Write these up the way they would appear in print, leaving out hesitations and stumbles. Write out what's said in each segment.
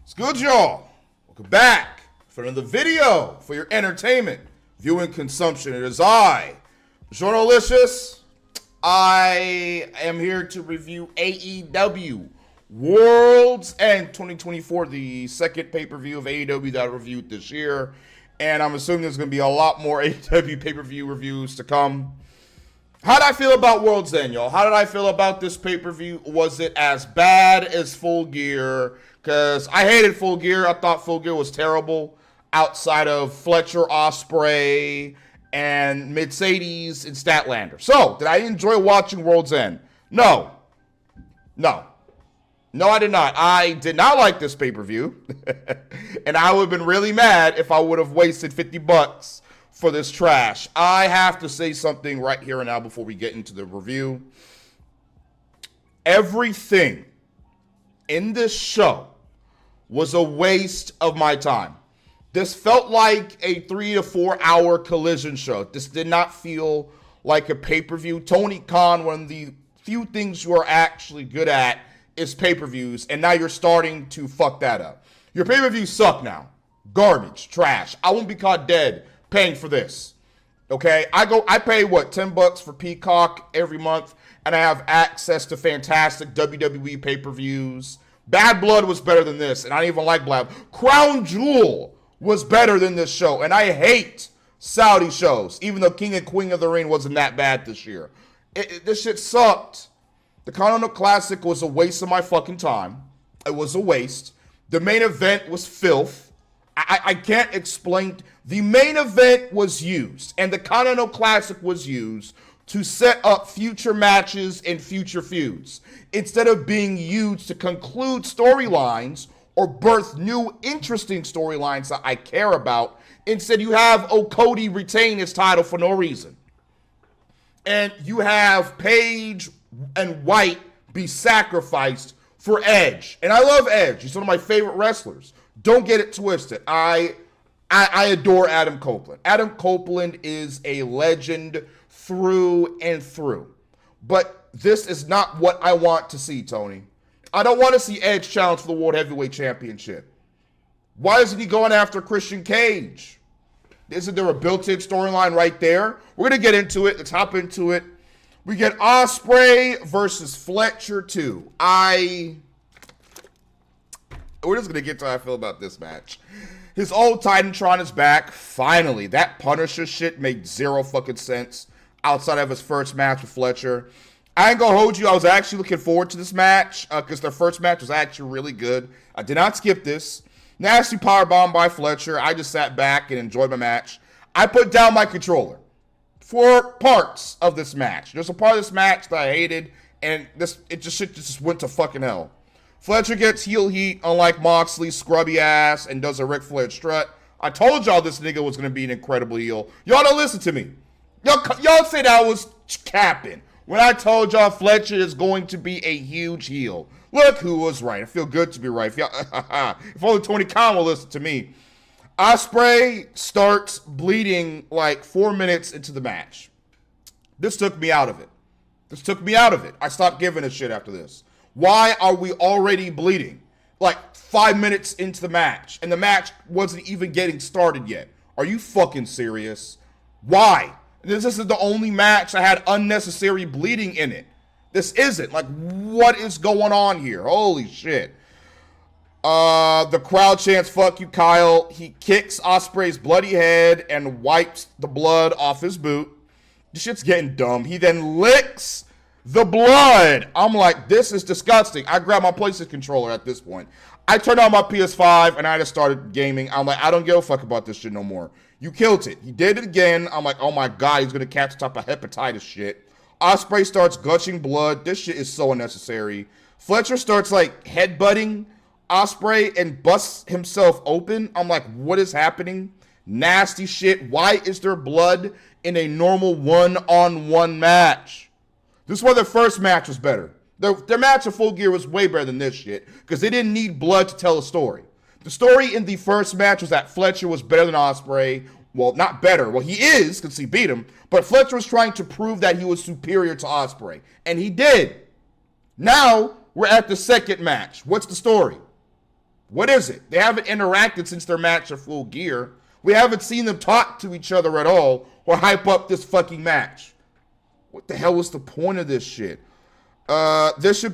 What's good, y'all? Welcome back for another video for your entertainment, viewing consumption. It is I, Journalicious. I am here to review AEW World's End 2024, the second pay-per-view of AEW that I reviewed this year. And I'm assuming there's going to be a lot more AEW pay-per-view reviews to come. How did I feel about World's End, y'all? How did I feel about this pay-per-view? Was it as bad as Full Gear? Because I hated Full Gear. I thought Full Gear was terrible outside of Fletcher, Ospreay, and Mercedes and Statlander. So, did I enjoy watching World's End? No. No, I did not. I did not like this pay-per-view. And I would have been really mad if I would have wasted $50 for this trash. I have to say something right here and now before we get into the review. Everything in this show was a waste of my time. This felt like a 3 to 4 hour collision show. This did not feel like a pay-per-view. Tony Khan, one of the few things you are actually good at is pay-per-views, and now you're starting to fuck that up. Your pay-per-views suck now. Garbage, trash. I won't be caught dead paying for this. Okay, I pay what, $10 for Peacock every month, and I have access to fantastic WWE pay-per-views. Bad Blood was better than this, and I didn't even like Blood. Crown Jewel was better than this show, and I hate Saudi shows, even though King and Queen of the Ring wasn't that bad this year. This shit sucked. The Continental Classic was a waste of my fucking time. It was a waste. The main event was filth. I can't explain. The main event was used, and the Continental Classic was used to set up future matches and future feuds, instead of being used to conclude storylines or birth new interesting storylines that I care about. Instead, you have Okada retain his title for no reason. And you have Paige and White be sacrificed for Edge. And I love Edge. He's one of my favorite wrestlers. Don't get it twisted. I adore Adam Copeland. Adam Copeland is a legend through and through. But this is not what I want to see, Tony. I don't want to see Edge challenge for the World Heavyweight Championship. Why isn't he going after Christian Cage? Isn't there a built-in storyline right there? We're going to get into it. Let's hop into it. We get Ospreay versus Fletcher 2. We're just going to get to how I feel about this match. His old Titantron is back, finally. That Punisher shit made zero fucking sense outside of his first match with Fletcher. I ain't gonna hold you. I was actually looking forward to this match because their first match was actually really good. I did not skip this. Nasty powerbomb by Fletcher. I just sat back and enjoyed my match. I put down my controller for parts of this match. There's a part of this match that I hated, and shit just went to fucking hell. Fletcher gets heel heat, unlike Moxley's scrubby ass, and does a Ric Flair strut. I told y'all this nigga was gonna be an incredible heel. Y'all don't listen to me. Y'all said I was capping when I told y'all Fletcher is going to be a huge heel. Look who was right. I feel good to be right. If only Tony Khan will listen to me. Ospreay starts bleeding like 4 minutes into the match. This took me out of it. I stopped giving a shit after this. Why are we already bleeding? Like 5 minutes into the match, and the match wasn't even getting started yet. Are you fucking serious? Why? This is the only match that had unnecessary bleeding in it. This isn't. Like, what is going on here? Holy shit. The crowd chants, "Fuck you, Kyle." He kicks Ospreay's bloody head and wipes the blood off his boot. This shit's getting dumb. He then licks the blood. I'm like, this is disgusting. I grabbed my PlayStation controller at this point. I turned on my PS5 and I just started gaming. I'm like, I don't give a fuck about this shit no more. You killed it. He did it again. I'm like, oh my God, he's going to catch the type of hepatitis shit. Ospreay starts gushing blood. This shit is so unnecessary. Fletcher starts like headbutting Ospreay and busts himself open. I'm like, what is happening? Nasty shit. Why is there blood in a normal one-on-one match? This is why their first match was better. Their match of Full Gear was way better than this shit because they didn't need blood to tell a story. The story in the first match was that Fletcher was better than Ospreay. Well, not better. Well, he is because he beat him. But Fletcher was trying to prove that he was superior to Ospreay. And he did. Now, we're at the second match. What's the story? What is it? They haven't interacted since their match of Full Gear. We haven't seen them talk to each other at all or hype up this fucking match. What the hell was the point of this shit? Blood should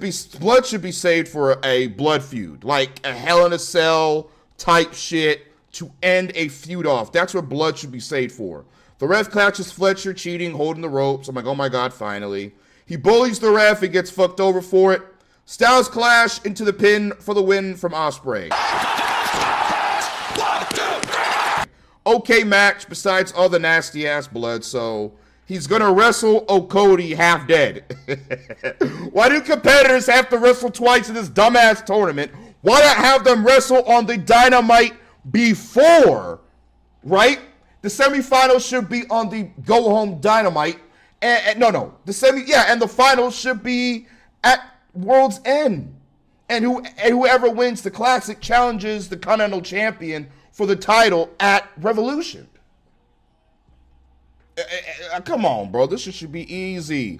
be saved for a blood feud, like a Hell in a Cell type shit to end a feud off. That's what blood should be saved for. The ref catches Fletcher cheating, holding the ropes. I'm like, oh my god, finally. He bullies the ref and gets fucked over for it. Styles Clash into the pin for the win from Ospreay. Okay match besides all the nasty ass blood, so he's gonna wrestle Okada half dead. Why do competitors have to wrestle twice in this dumbass tournament? Why not have them wrestle on the Dynamite before, right? The semifinals should be on the Go Home Dynamite. And the finals should be at World's End. And whoever wins the Classic challenges the Continental Champion for the title at Revolution. Come on, bro. This should be easy.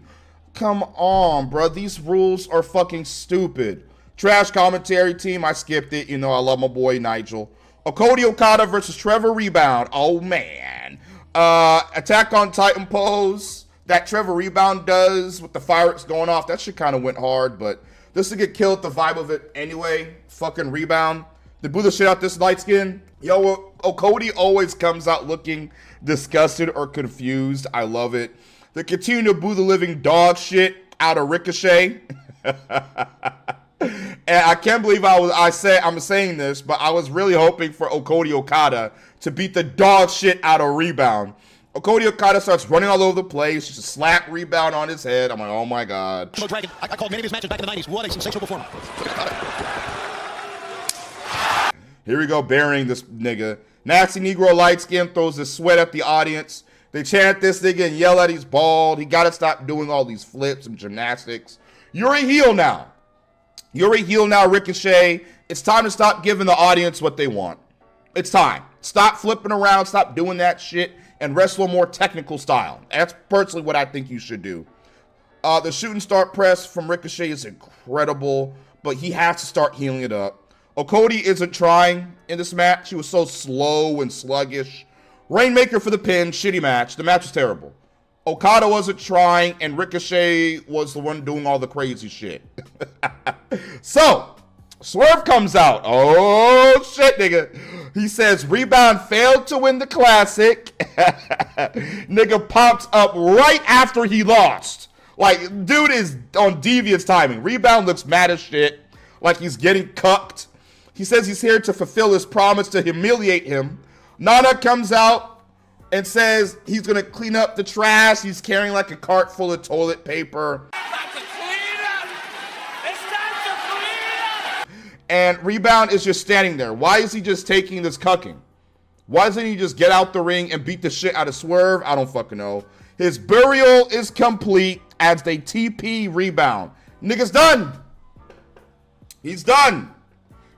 Come on, bro. These rules are fucking stupid. Trash commentary team. I skipped it. You know, I love my boy Nigel. Okada versus Trevor Rebound. Oh, man. Attack on Titan pose that Trevor Rebound does with the fireworks going off. That shit kind of went hard, but this to get killed, the vibe of it anyway. Fucking Rebound. They blew the shit out this light skin. Yo, Okada always comes out looking disgusted or confused. I love it. They continue to boo the living dog shit out of Ricochet. And I can't believe I'm saying this, but I was really hoping for Okada to beat the dog shit out of Rebound. Okada starts running all over the place, just a slap Rebound on his head. I'm like, oh my god. Dragon. I called many of his matches back in the 90s. What a sensational performance. Here we go, burying this nigga. Nasty Negro light skin throws his sweat at the audience. They chant this nigga and yell at he's bald. He gotta stop doing all these flips and gymnastics. You're a heel now. You're a heel now, Ricochet. It's time to stop giving the audience what they want. It's time. Stop flipping around, stop doing that shit, and wrestle a more technical style. That's personally what I think you should do. The shooting star press from Ricochet is incredible, but he has to start healing it up. Okada isn't trying in this match. He was so slow and sluggish. Rainmaker for the pin. Shitty match. The match was terrible. Okada wasn't trying, and Ricochet was the one doing all the crazy shit. So, Swerve comes out. Oh, shit, nigga. He says, Rebound failed to win the Classic. Nigga pops up right after he lost. Like, dude is on devious timing. Rebound looks mad as shit. Like he's getting cucked. He says he's here to fulfill his promise to humiliate him. Nana comes out and says he's going to clean up the trash. He's carrying like a cart full of toilet paper. And Rebound is just standing there. Why is he just taking this cucking? Why doesn't he just get out the ring and beat the shit out of Swerve? I don't fucking know. His burial is complete as they TP Rebound. Nigga's done. He's done.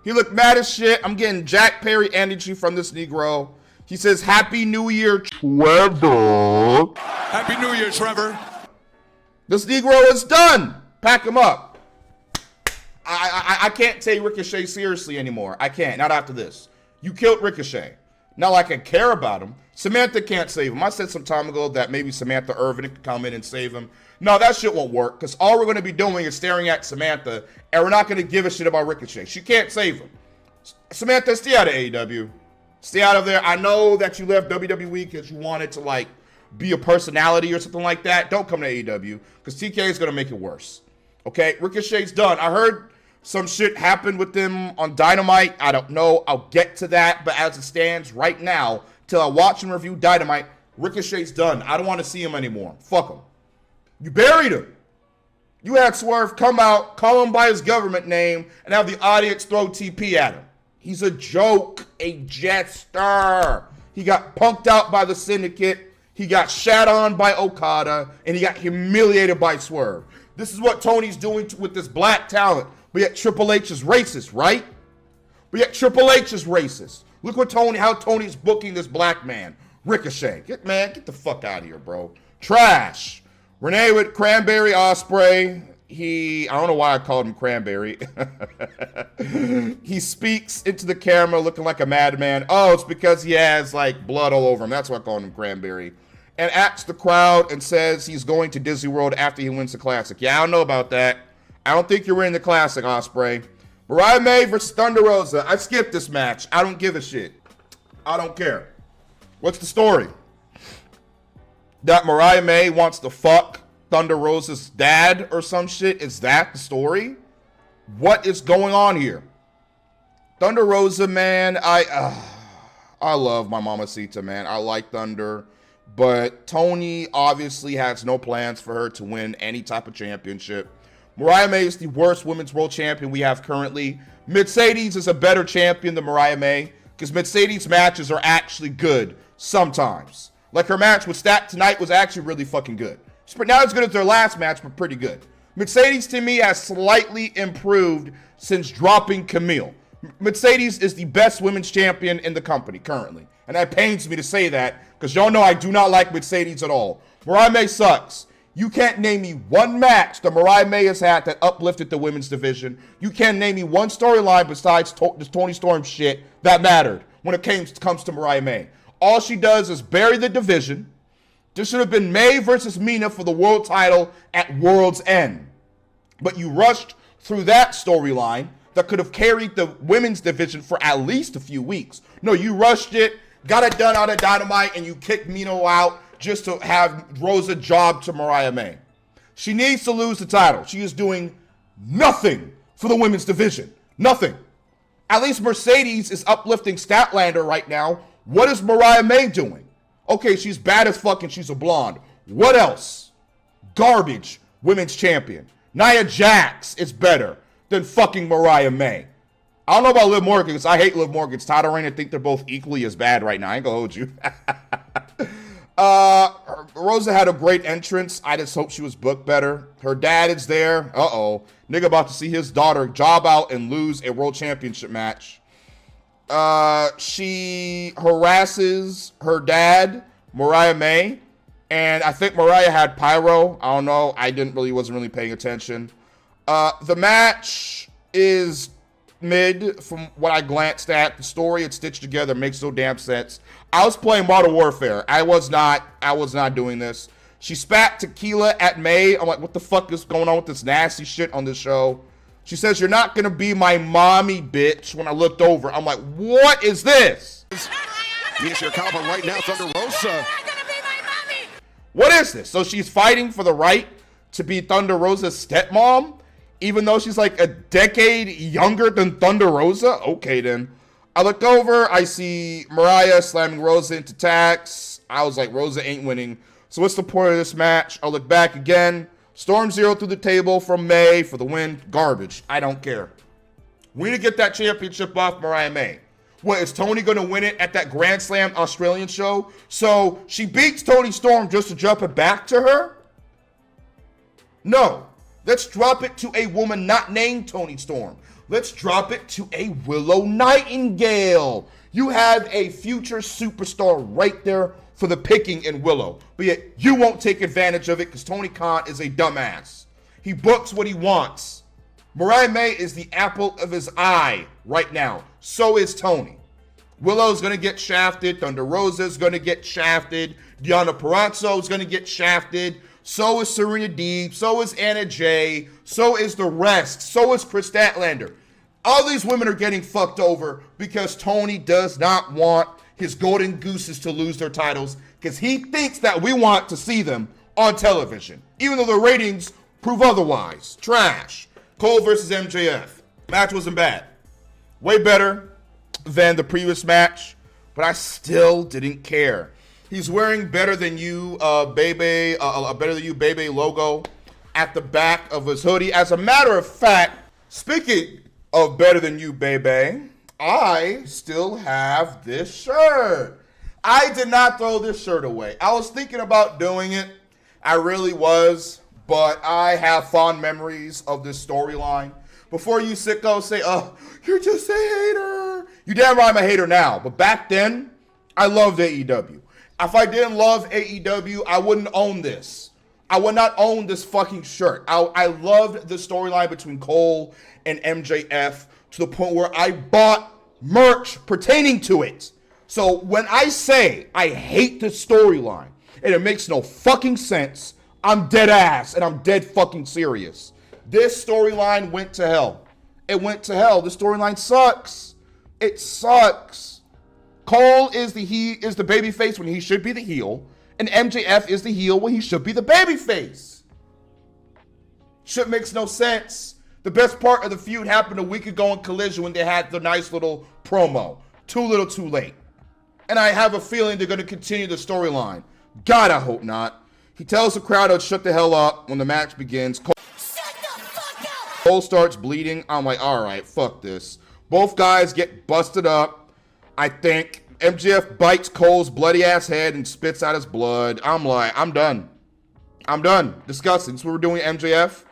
He looked mad as shit. I'm getting Jack Perry energy from this Negro. He says, Happy New Year, Trevor. Happy New Year, Trevor. This Negro is done. Pack him up. I can't take Ricochet seriously anymore. I can't. Not after this. You killed Ricochet. Not like I care about him. Samantha can't save him. I said some time ago that maybe Samantha Irvin could come in and save him. No, that shit won't work, because all we're going to be doing is staring at Samantha, and we're not going to give a shit about Ricochet. She can't save him. Samantha, stay out of AEW. Stay out of there. I know that you left WWE because you wanted to, like, be a personality or something like that. Don't come to AEW, because TK is going to make it worse. Okay? Ricochet's done. I heard some shit happened with them on Dynamite. I don't know. I'll get to that, but as it stands right now, till I watch and review Dynamite, Ricochet's done. I don't want to see him anymore. Fuck him. You buried him. You had Swerve come out, call him by his government name, and have the audience throw TP at him. He's a joke, a jester. He got punked out by the Syndicate. He got shat on by Okada, and he got humiliated by Swerve. This is what Tony's doing with this black talent. But yet Triple H is racist, right? But yet Triple H is racist. Look what how Tony's booking this black man. Ricochet. Get the fuck out of here, bro. Trash. Renee with Cranberry Ospreay. I don't know why I called him Cranberry. He speaks into the camera looking like a madman. Oh, it's because he has like blood all over him. That's why I called him Cranberry. And acts the crowd and says he's going to Disney World after he wins the Classic. Yeah, I don't know about that. I don't think you're winning the Classic, Ospreay. Mariah May versus Thunder Rosa. I skipped this match. I don't give a shit. I don't care. What's the story? That Mariah May wants to fuck Thunder Rosa's dad or some shit? Is that the story? What is going on here? Thunder Rosa, man, I love my Mamacita, man. I like Thunder. But Tony obviously has no plans for her to win any type of championship. Mariah May is the worst women's world champion we have currently. Mercedes is a better champion than Mariah May because Mercedes matches are actually good sometimes. Like her match with Stat tonight was actually really fucking good. Not as good as their last match, but pretty good. Mercedes to me has slightly improved since dropping Camille. Mercedes is the best women's champion in the company currently. And that pains me to say that because y'all know I do not like Mercedes at all. Mariah May sucks. You can't name me one match that Mariah May has had that uplifted the women's division. You can't name me one storyline besides this Tony Storm shit that mattered when it comes to Mariah May. All she does is bury the division. This should have been May versus Mina for the world title at World's End. But you rushed through that storyline that could have carried the women's division for at least a few weeks. No, you rushed it, got it done out of Dynamite, and you kicked Mina out just to have Rosa job to Mariah May. She needs to lose the title. She is doing nothing for the women's division. Nothing. At least Mercedes is uplifting Statlander right now. What is Mariah May doing? Okay, she's bad as fuck and she's a blonde. What else? Garbage women's champion. Nia Jax is better than fucking Mariah May. I don't know about Liv Morgan because I hate Liv Morgan's title reign. I think they're both equally as bad right now. I ain't gonna hold you. Rosa had a great entrance. I just hope she was booked better. Her dad is there. Nigga about to see his daughter job out and lose a world championship match. She harasses her dad, Mariah May, and I think Mariah had pyro. I don't know. Wasn't really paying attention. The match is mid from what I glanced at. The story it's stitched together makes no damn sense. I was playing Modern Warfare. I was not doing this. She spat tequila at May. I'm like, what the fuck is going on with this nasty shit on this show? She says, you're not going to be my mommy, bitch. When I looked over, I'm like, what is this? Here's your caliber right now, Thunder Rosa. What is this? So she's fighting for the right to be Thunder Rosa's stepmom, even though she's like a decade younger than Thunder Rosa? Okay, then. I looked over. I see Mariah slamming Rosa into tags. I was like, Rosa ain't winning. So what's the point of this match? I look back again. Storm Zero through the table from May for the win. Garbage. I don't care. We need to get that championship off Mariah May. What, is Tony going to win it at that Grand Slam Australian show? So she beats Toni Storm just to jump it back to her? No. Let's drop it to a woman not named Toni Storm. Let's drop it to a Willow Nightingale. You have a future superstar right there for the picking in Willow. But yet you won't take advantage of it because Tony Khan is a dumbass. He books what he wants. Mariah May is the apple of his eye right now. So is Tony. Willow's going to get shafted. Thunder Rosa's going to get shafted. Deonna Purrazzo's going to get shafted. So is Serena Deeb. So is Anna Jay. So is the rest. So is Chris Statlander. All these women are getting fucked over because Tony does not want his golden gooses to lose their titles because he thinks that we want to see them on television, even though the ratings prove otherwise. Trash. Cole versus MJF. Match wasn't bad. Way better than the previous match, but I still didn't care. He's wearing Better Than You, Bebe logo at the back of his hoodie. As a matter of fact, speaking of Better Than You, Bebe, I still have this shirt. I did not throw this shirt away. I was thinking about doing it. I really was, but I have fond memories of this storyline. Before you sickos say, oh, you're just a hater. You damn right I'm a hater now, but back then, I loved AEW. If I didn't love AEW, I wouldn't own this. I would not own this fucking shirt. I loved the storyline between Cole and MJF to the point where I bought merch pertaining to it. So when I say I hate this storyline and it makes no fucking sense, I'm dead ass and I'm dead fucking serious. This storyline went to hell. It went to hell. The storyline sucks. It sucks. Cole is the babyface when he should be the heel, and MJF is the heel when he should be the babyface. Shit makes no sense. The best part of the feud happened a week ago in Collision when they had the nice little promo. Too little, too late. And I have a feeling they're going to continue the storyline. God, I hope not. He tells the crowd to shut the hell up when the match begins. Shut the fuck up! Cole starts bleeding. I'm like, all right, fuck this. Both guys get busted up. I think MJF bites Cole's bloody ass head and spits out his blood. I'm like, I'm done. I'm done. Disgusting. This is what we're doing with MJF?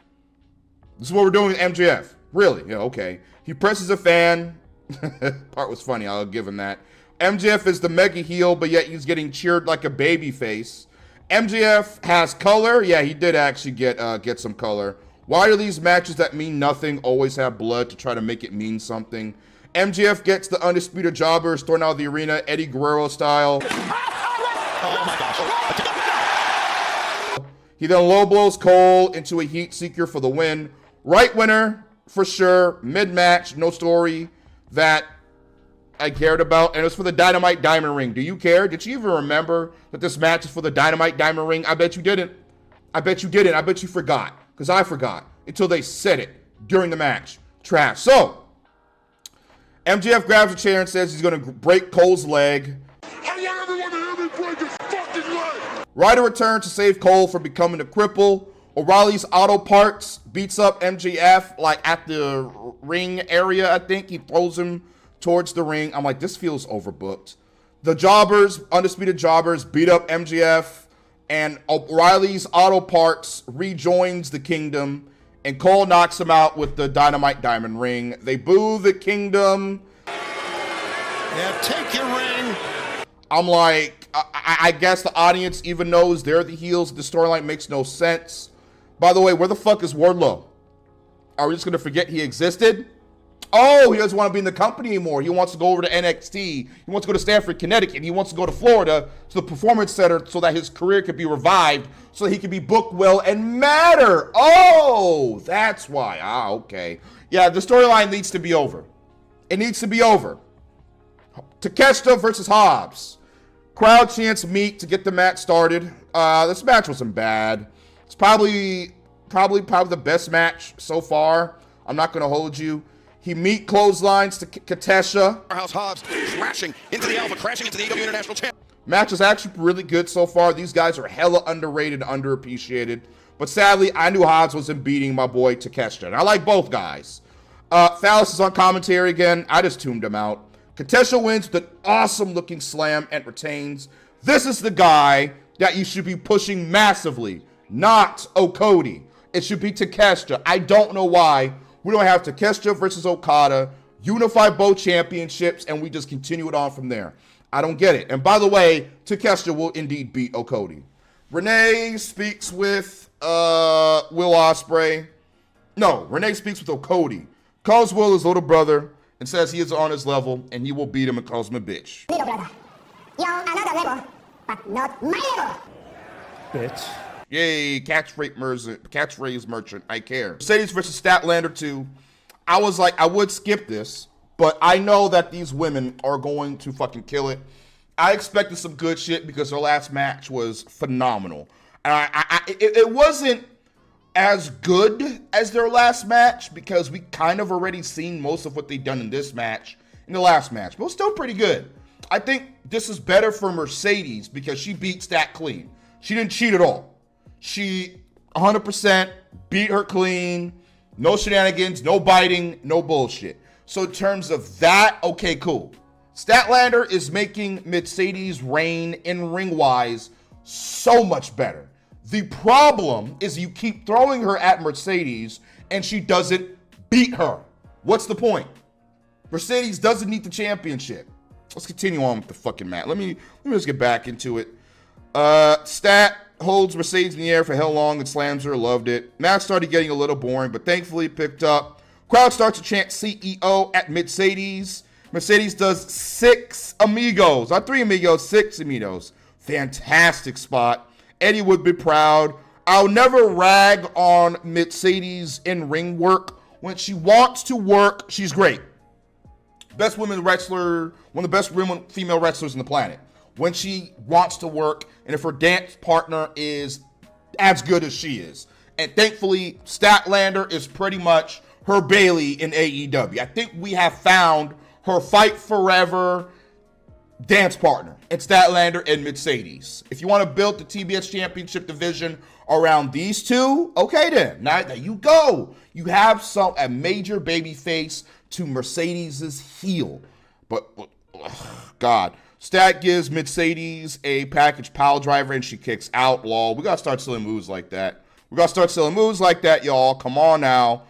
This is what we're doing with MJF. Really? Yeah, okay. He presses a fan. Part was funny. I'll give him that. MJF is the mega heel, but yet he's getting cheered like a baby face. MJF has color. Yeah, he did actually get some color. Why do these matches that mean nothing always have blood to try to make it mean something? MJF gets the Undisputed Jobbers thrown out of the arena, Eddie Guerrero style. Oh my gosh. He then low blows Cole into a heat seeker for the win. Right winner, for sure. Mid-match, no story that I cared about. And it was for the Dynamite Diamond Ring. Do you care? Did you even remember that this match is for the Dynamite Diamond Ring? I bet you didn't. I bet you didn't. I bet you forgot. Because I forgot until they said it during the match. Trash. So, MJF grabs a chair and says he's going to break Cole's leg. I want everyone to hear me break his fucking leg. Ryder returns to save Cole from becoming a cripple. O'Reilly's Auto Parts beats up MJF like at the ring area, I think. He throws him towards the ring. I'm like, this feels overbooked. The Jobbers, Undisputed Jobbers, beat up MJF, and O'Reilly's Auto Parts rejoins the Kingdom, and Cole knocks him out with the Dynamite Diamond Ring. They boo the Kingdom. Yeah, take your ring. I'm like, I guess the audience even knows they're the heels. The storyline makes no sense. By the way, where the fuck is Wardlow? Are we just going to forget he existed? Oh, he doesn't want to be in the company anymore. He wants to go over to NXT. He wants to go to Stamford, Connecticut. He wants to go to Florida to the Performance Center so that his career could be revived, so that he can be booked well and matter. Oh, that's why. Ah, okay. Yeah, the storyline needs to be over. It needs to be over. Takeshita versus Hobbs. Crowd chants meet to get the match started. This match wasn't bad. It's probably the best match so far. I'm not going to hold you. He meet clotheslines to Takeshita. Hobbs crashing into the Alpha, crashing into the AEW International Champ. Match is actually really good so far. These guys are hella underrated, underappreciated. But sadly, I knew Hobbs wasn't beating my boy Takeshita. And I like both guys. Phallus is on commentary again. I just tuned him out. Takeshita wins with an awesome looking slam and retains. This is the guy that you should be pushing massively, not Okada. It should be Takeshita. I don't know why we don't have Takeshita versus Okada, unify both championships, and we just continue it on from there. I don't get it. And by the way, Takeshita will indeed beat Okada. Renee speaks with Will Ospreay. No, Renee speaks with Okada. Calls Will his little brother and says he is on his level and he will beat him and calls him a bitch. Little brother, you're on another level, but not my level. Bitch. Yay, catchphrase merchant, I care. Mercedes versus Statlander 2. I was like, I would skip this, but I know that these women are going to fucking kill it. I expected some good shit because their last match was phenomenal. And it wasn't as good as their last match because we kind of already seen most of what they've done in this match, in the last match, but it was still pretty good. I think this is better for Mercedes because she beat Stat clean. She didn't cheat at all. She 100% beat her clean. No shenanigans, no biting, no bullshit. So in terms of that, okay, cool. Statlander is making Mercedes reign in ring-wise so much better. The problem is you keep throwing her at Mercedes and she doesn't beat her. What's the point? Mercedes doesn't need the championship. Let's continue on with the fucking match. Let me just get back into it. Stat holds Mercedes in the air for how long and slams her. Loved it. Match started getting a little boring, but thankfully picked up. Crowd starts to chant CEO at Mercedes. Mercedes does 6 amigos. Not 3 amigos, 6 amigos. Fantastic spot. Eddie would be proud. I'll never rag on Mercedes in ring work. When she wants to work, she's great. Best women wrestler, one of the best women female wrestlers on the planet. When she wants to work, and if her dance partner is as good as she is. And thankfully, Statlander is pretty much her Bailey in AEW. I think we have found her fight forever dance partner. It's Statlander and Mercedes. If you want to build the TBS Championship division around these two, okay then. Now there you go. You have a major baby face to Mercedes' heel. But, God. Stat gives Mercedes a package pile driver and she kicks out. Lol. We got to start selling moves like that. Y'all. Come on now.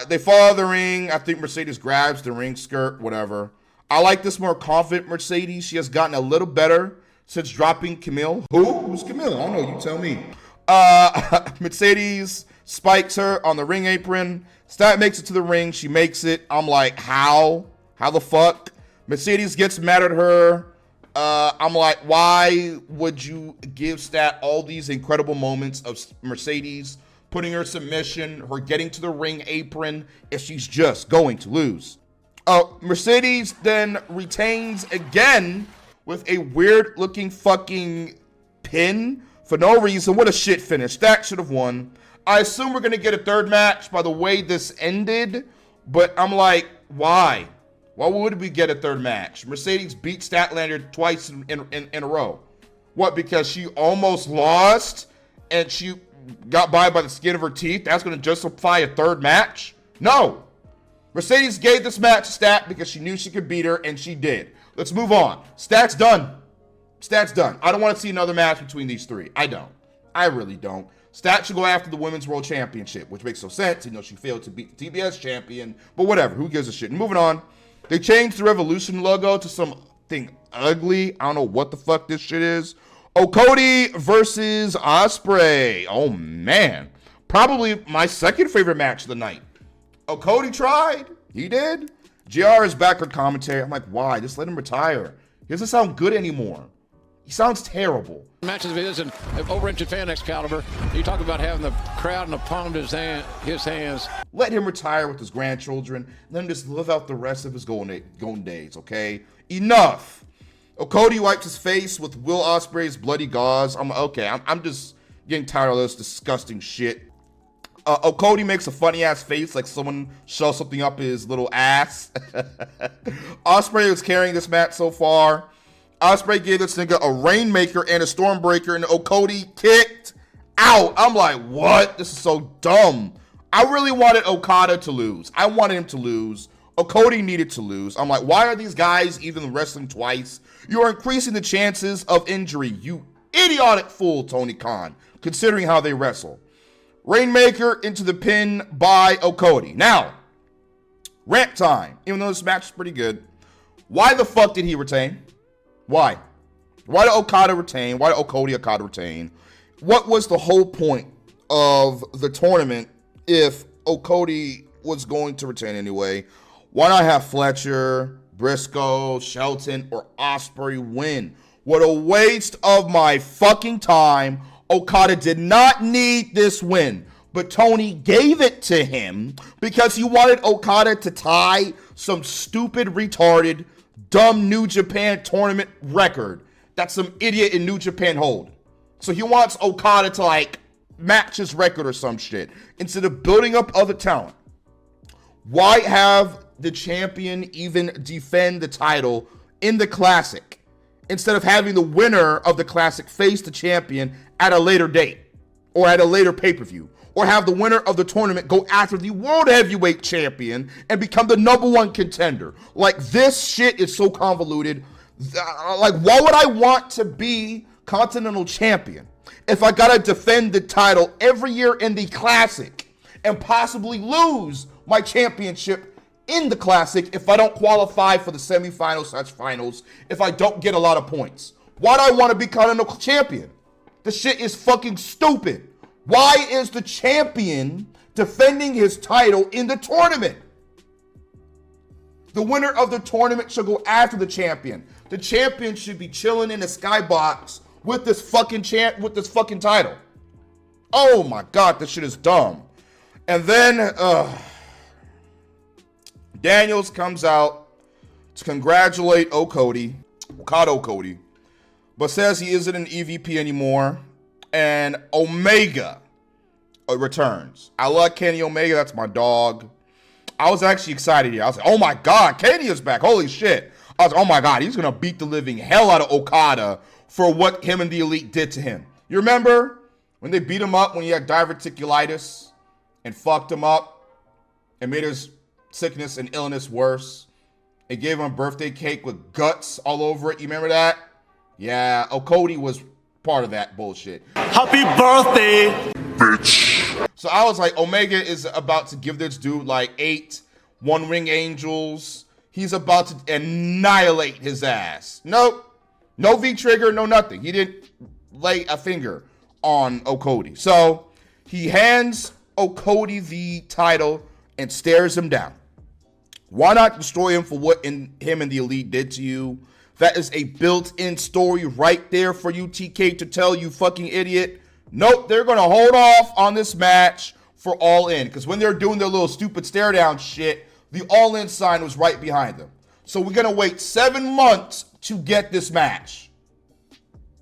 They fall out of the ring. I think Mercedes grabs the ring skirt, whatever. I like this more confident Mercedes. She has gotten a little better since dropping Camille. Who's Camille? I don't know. You tell me. Mercedes spikes her on the ring apron. Stat makes it to the ring. She makes it. I'm like, how? How the fuck? Mercedes gets mad at her. I'm like, why would you give Stat all these incredible moments of Mercedes putting her submission, her getting to the ring apron, if she's just going to lose? Mercedes then retains again with a weird looking fucking pin for no reason. What a shit finish. That should have won. I assume we're going to get a third match by the way this ended, but I'm like, why? Why would we get a third match? Mercedes beat Statlander twice in a row. What, because she almost lost and she got by the skin of her teeth? That's going to justify a third match? No. Mercedes gave this match to Stat because she knew she could beat her, and she did. Let's move on. Stat's done. I don't want to see another match between these three. I don't. I really don't. Stat should go after the Women's World Championship, which makes no sense. You know, she failed to beat the TBS champion, but whatever. Who gives a shit? And moving on. They changed the Revolution logo to something ugly. I don't know what the fuck this shit is. Okada versus Ospreay. Oh, man. Probably my second favorite match of the night. Okada tried. He did. JR is back on commentary. I'm like, why? Just let him retire. He doesn't sound good anymore. He sounds terrible. Matches of his and over-inch fan Excalibur. You talk about having the crowd in the palm of his hands. Let him retire with his grandchildren. Let him just live out the rest of his golden days, okay? Enough. Okada wipes his face with Will Ospreay's bloody gauze. I'm just getting tired of this disgusting shit. Okada makes a funny-ass face like someone shoves something up his little ass. Ospreay is carrying this match so far. Ospreay gave this nigga a Rainmaker and a Stormbreaker, and Okada kicked out. I'm like, what? This is so dumb. I really wanted Okada to lose. I wanted him to lose. Okada needed to lose. I'm like, why are these guys even wrestling twice? You are increasing the chances of injury, you idiotic fool, Tony Khan, considering how they wrestle. Rainmaker into the pin by Okada. Now, rant time. Even though this match is pretty good, why the fuck did he retain? Why? Why did Okada retain? Why did Okada retain? What was the whole point of the tournament if Okada was going to retain anyway? Why not have Fletcher, Briscoe, Shelton, or Ospreay win? What a waste of my fucking time. Okada did not need this win, but Tony gave it to him because he wanted Okada to tie some stupid, retarded, dumb New Japan tournament record that some idiot in New Japan hold. So he wants Okada to match his record or some shit instead of building up other talent. Why have the champion even defend the title in the Classic instead of having the winner of the Classic face the champion at a later date or at a later pay-per-view, or have the winner of the tournament go after the World Heavyweight Champion and become the #1 contender? Like, this shit is so convoluted. Like, why would I want to be Continental Champion if I gotta defend the title every year in the Classic and possibly lose my championship in the Classic if I don't qualify for the semifinals/finals, if I don't get a lot of points? Why do I want to be Continental Champion? The shit is fucking stupid. Why is the champion defending his title in the tournament? The winner of the tournament should go after the champion. The champion should be chilling in the skybox with this fucking title. Oh my God, this shit is dumb. And then Daniels comes out to congratulate Okada, but says he isn't an EVP anymore. And Omega returns. I love Kenny Omega. That's my dog. I was actually excited here. I was like, oh my God, Kenny is back. Holy shit. I was like, oh my God, he's going to beat the living hell out of Okada for what him and the Elite did to him. You remember when they beat him up when he had diverticulitis and fucked him up and made his sickness and illness worse? They gave him a birthday cake with guts all over it. You remember that? Yeah, Okada was part of that bullshit. Happy birthday, bitch. So I was like, Omega is about to give this dude like 8 one-ring angels. He's about to annihilate his ass. Nope. No V-trigger, no nothing. He didn't lay a finger on Okada. So he hands Okada the title and stares him down. Why not destroy him for what him and the Elite did to you? That is a built-in story right there for you, TK, to tell, you fucking idiot. Nope, they're going to hold off on this match for All In. Because when they're doing their little stupid stare-down shit, the All In sign was right behind them. So we're going to wait 7 months to get this match.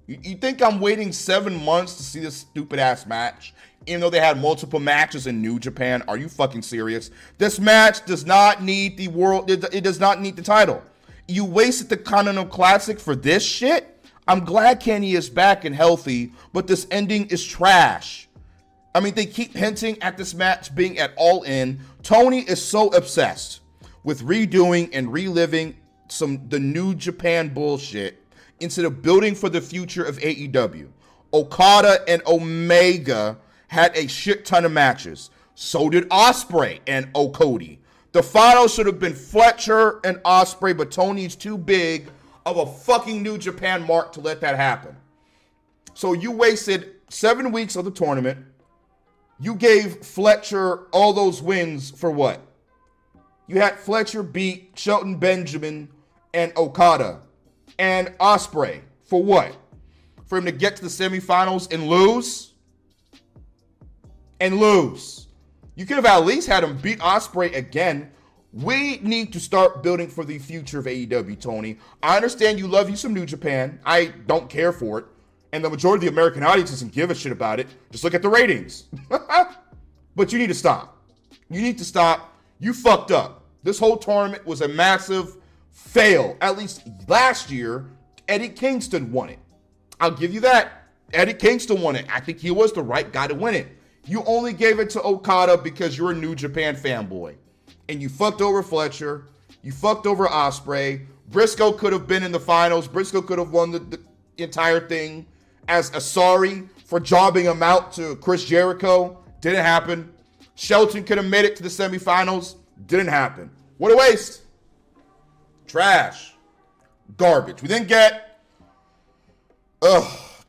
You think I'm waiting 7 months to see this stupid-ass match? Even though they had multiple matches in New Japan. Are you fucking serious? This match does not need the world. It does not need the title. You wasted the Continental Classic for this shit? I'm glad Kenny is back and healthy, but this ending is trash. I mean, they keep hinting at this match being at All In. Tony is so obsessed with redoing and reliving the New Japan bullshit instead of building for the future of AEW. Okada and Omega had a shit ton of matches. So did Ospreay and Okada. The final should have been Fletcher and Ospreay, but Tony's too big of a fucking New Japan mark to let that happen. So you wasted 7 weeks of the tournament. You gave Fletcher all those wins for what? You had Fletcher beat Shelton Benjamin and Okada and Ospreay for what? For him to get to the semifinals and lose? And lose. You could have at least had him beat Ospreay again. We need to start building for the future of AEW, Tony. I understand you love you some New Japan. I don't care for it. And the majority of the American audience doesn't give a shit about it. Just look at the ratings. But you need to stop. You need to stop. You fucked up. This whole tournament was a massive fail. At least last year, Eddie Kingston won it. I'll give you that. Eddie Kingston won it. I think he was the right guy to win it. You only gave it to Okada because you're a New Japan fanboy. And you fucked over Fletcher. You fucked over Ospreay. Briscoe could have been in the finals. Briscoe could have won the entire thing as a sorry for jobbing him out to Chris Jericho. Didn't happen. Shelton could have made it to the semifinals. Didn't happen. What a waste. Trash. Garbage. We didn't get to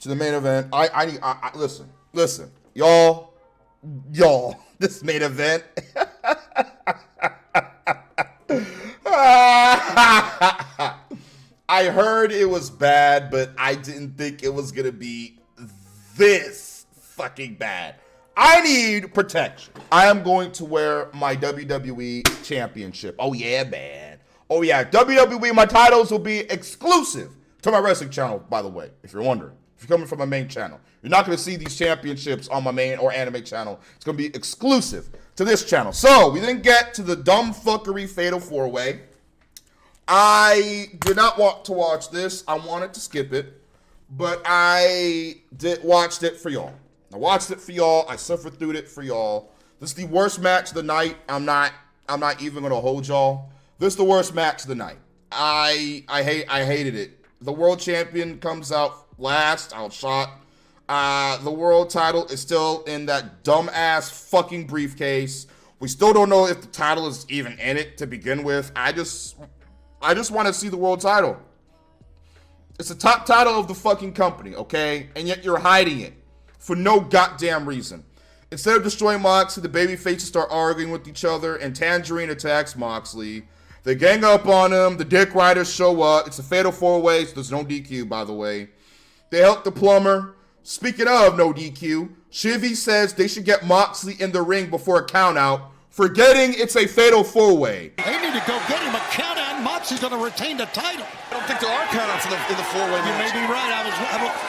the main event. I listen. Y'all, this main event. I heard it was bad, but I didn't think it was going to be this fucking bad. I need protection. I am going to wear my WWE Championship. Oh, yeah, man. Oh, yeah. WWE, my titles will be exclusive to my wrestling channel, by the way, if you're wondering. If you're coming from my main channel. You're not going to see these championships on my main or anime channel. It's going to be exclusive to this channel. So, we didn't get to the dumb fuckery Fatal 4-Way. I did not want to watch this. I wanted to skip it. But I watched it for y'all. I watched it for y'all. I suffered through it for y'all. This is the worst match of the night. I'm not even going to hold y'all. This is the worst match of the night. I hated it. The world champion comes out last, outshot. The world title is still in that dumbass fucking briefcase. We still don't know if the title is even in it to begin with. I just want to see the world title. It's the top title of the fucking company, okay? And yet you're hiding it for no goddamn reason. Instead of destroying Moxley, the babyfaces start arguing with each other, and Tangerine attacks Moxley. They gang up on him. The Dick Riders show up. It's a fatal 4-way, so there's no DQ, by the way. They help the plumber. Speaking of no DQ, Shivy says they should get Moxley in the ring before a countout, forgetting it's a fatal 4-way. They need to go get him a count out. Moxley's going to retain the title. I don't think there are countouts in the 4-way You match. may be right.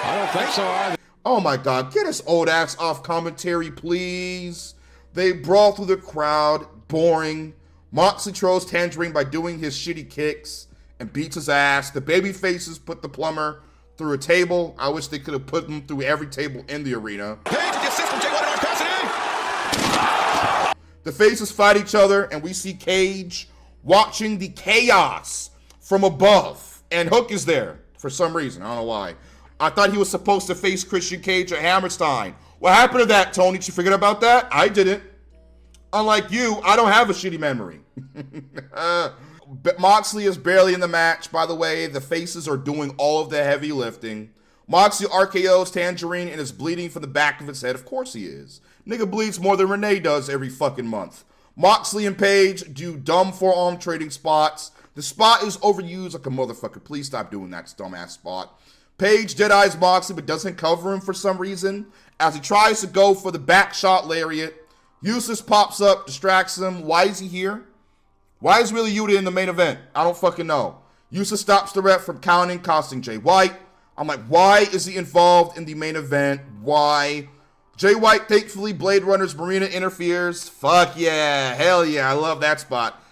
I don't think so either. Oh my God, get his old ass off commentary, please. They brawl through the crowd, boring. Moxley trolls Tangerine by doing his shitty kicks and beats his ass. The babyfaces put the plumber through a table. I wish they could have put him through every table in the arena. Page gets this from Jay White on Cassidy. The faces fight each other, and we see Cage watching the chaos from above. And Hook is there for some reason. I don't know why. I thought he was supposed to face Christian Cage at Hammerstein. What happened to that, Tony? Did you forget about that? I didn't. Unlike you, I don't have a shitty memory. Moxley is barely in the match, by the way. The faces are doing all of the heavy lifting. Moxley RKO's Tangerine and is bleeding from the back of his head. Of course he is. Nigga bleeds more than Renee does every fucking month. Moxley and Page do dumb forearm trading spots. The spot is overused like a motherfucker. Please stop doing that dumbass spot. Page dead-eyes Moxley but doesn't cover him for some reason. As he tries to go for the back shot lariat, Useless pops up, distracts him. Why is he here? Why is Wheeler Yuta in the main event? I don't fucking know. Useless stops the ref from counting, costing Jay White. I'm like, why is he involved in the main event? Why? Jay White, thankfully, Blade Runner's Marina interferes. Fuck yeah. Hell yeah. I love that spot.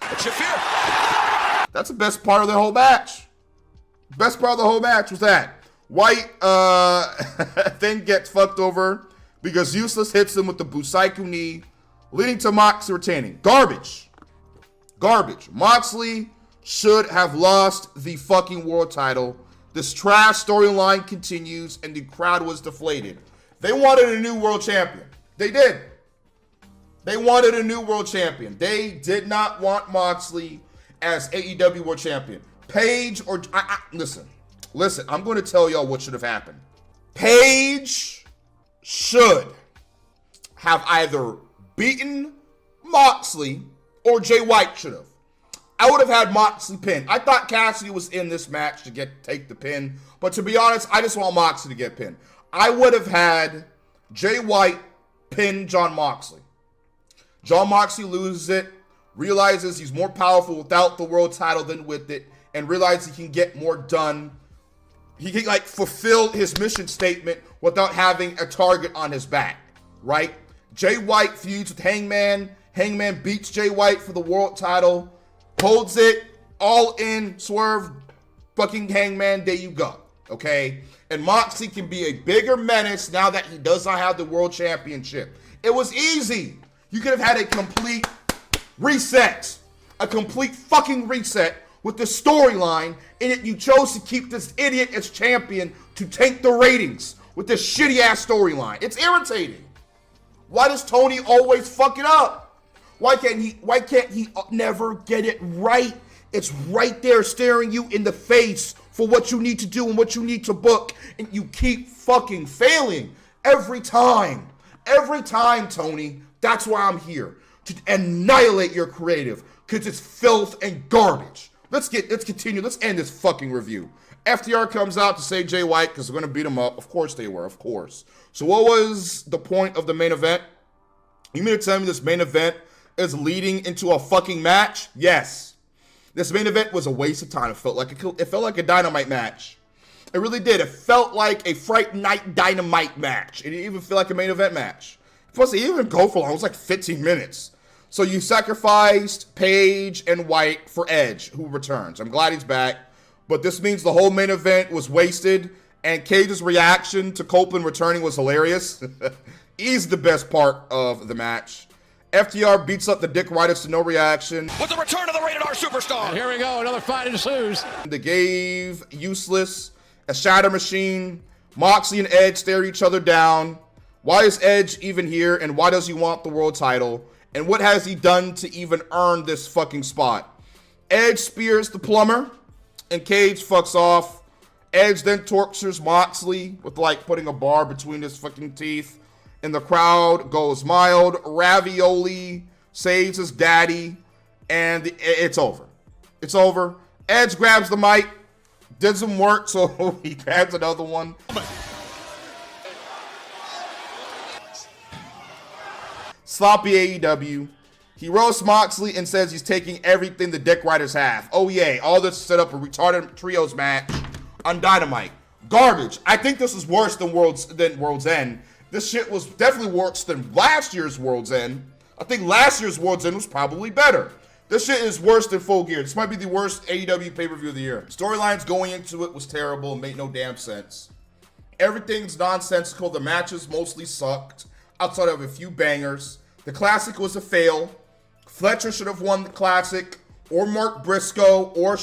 That's the best part of the whole match. Best part of the whole match was that. White then gets fucked over because Useless hits him with the Busaiku knee, leading to Moxley retaining. Garbage. Moxley should have lost the fucking world title. This trash storyline continues, and the crowd was deflated. They wanted a new world champion. They did. They wanted a new world champion. They did not want Moxley as AEW world champion. Page or... Listen, I'm going to tell y'all what should have happened. Page should have either beaten Moxley or Jay White should have. I would have had Moxley pinned. I thought Cassidy was in this match to take the pin. But to be honest, I just want Moxley to get pinned. I would have had Jay White pin Jon Moxley. Jon Moxley loses it, realizes he's more powerful without the world title than with it, and realizes he can get more done. He can fulfill his mission statement without having a target on his back, right? Jay White feuds with Hangman. Hangman beats Jay White for the world title, holds it, all in, Swerve, fucking Hangman, there you go, okay? And Moxley can be a bigger menace now that he does not have the world championship. It was easy. You could have had a complete reset. A complete fucking reset with the storyline, and yet you chose to keep this idiot as champion to tank the ratings with this shitty ass storyline. It's irritating. Why does Tony always fuck it up? Why can't he never get it right? It's right there staring you in the face for what you need to do and what you need to book, and you keep fucking failing every time. Every time, Tony. That's why I'm here, to annihilate your creative, because it's filth and garbage. Let's continue. Let's end this fucking review. FTR comes out to save Jay White because they're going to beat him up. Of course they were, of course. So what was the point of the main event? You mean to tell me this main event is leading into a fucking match? Yes. This main event was a waste of time. It felt like a Dynamite match. It really did. It felt like a Fright Night Dynamite match. It didn't even feel like a main event match. Plus, it didn't even go for long. It was like 15 minutes. So you sacrificed Page and White for Edge, who returns. I'm glad he's back. But this means the whole main event was wasted, and Cage's reaction to Copeland returning was hilarious. He's the best part of the match. FTR beats up the Dick Riders to no reaction. With the return of the Rated R Superstar. And here we go, another fight ensues. They gave Useless a shatter machine. Moxley and Edge stare each other down. Why is Edge even here, and why does he want the world title? And what has he done to even earn this fucking spot? Edge spears the plumber, and Cage fucks off. Edge then tortures Moxley with like putting a bar between his fucking teeth. And the crowd goes mild. Ravioli saves his daddy. And it's over. It's over. Edge grabs the mic. Doesn't work, so he grabs another one. Sloppy AEW. He roasts Moxley and says he's taking everything the Dick Riders have. Oh yeah, all this set up a retarded trios match on Dynamite. Garbage. I think this is worse than World's End. This shit was definitely worse than last year's World's End. I think last year's World's End was probably better. This shit is worse than Full Gear. This might be the worst AEW pay-per-view of the year. Storylines going into it was terrible and made no damn sense. Everything's nonsensical. The matches mostly sucked, outside of a few bangers. The Classic was a fail. Fletcher should have won the Classic, or Mark Briscoe, or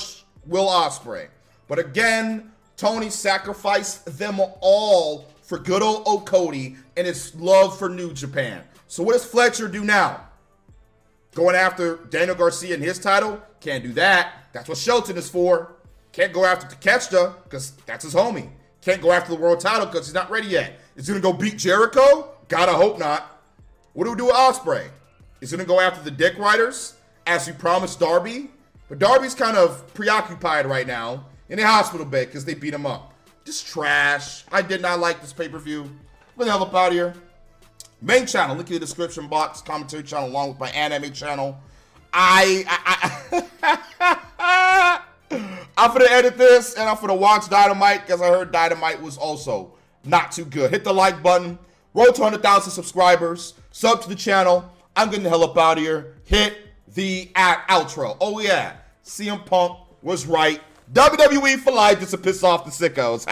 Will Ospreay. But again, Tony sacrificed them all for good old Okada and his love for New Japan. So what does Fletcher do now? Going after Daniel Garcia and his title? Can't do that. That's what Shelton is for. Can't go after Takeshita because that's his homie. Can't go after the world title because he's not ready yet. Is he going to go beat Jericho? Gotta hope not. What do we do with Ospreay? Is he going to go after the Dick Riders as he promised Darby? But Darby's kind of preoccupied right now in a hospital bed because they beat him up. Just trash. I did not like this pay-per-view. What the hell up out of here? Main channel, link in the description box, commentary channel along with my anime channel. I'm gonna edit this and I'm gonna watch Dynamite because I heard Dynamite was also not too good. Hit the like button, roll to 100,000 subscribers, sub to the channel. I'm getting the hell up out of here. Hit the outro. Oh yeah, CM Punk was right. WWE for life just to piss off the sickos.